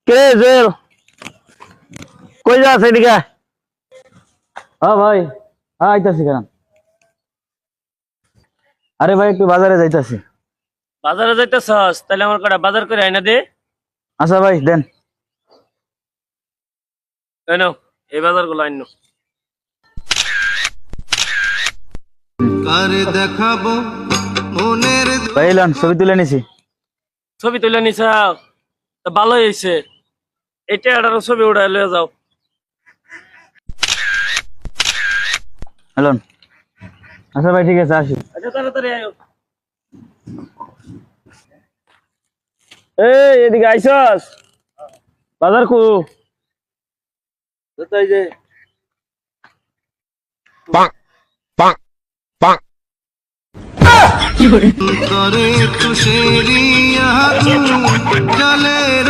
কে jail কই যাস এদিকে? হ্যাঁ ভাই, হ্যাঁ আইতাছি কেন? আরে ভাই একটু বাজারে যাইতাছি। বাজারে যাইতেছস? তাহলে আমার কটা বাজার করে আইনা দে। আচ্ছা ভাই দেন। কেন এই বাজার গুলো আইন। ভাই এলাম, ছবি তুলে নিছি। ছবি তুলে নিছ? তা ভালোই হয়েছে। এটা একটা ছবি উঠাই লয়ে যাও। এলাম। আচ্ছা ভাই ঠিক আছে, আসি। আচ্ছা তাড়াতাড়ি আয়ো। এই এদিকে আইসস? বাজার কু? তাই যে করে তুষেরিয়া জলের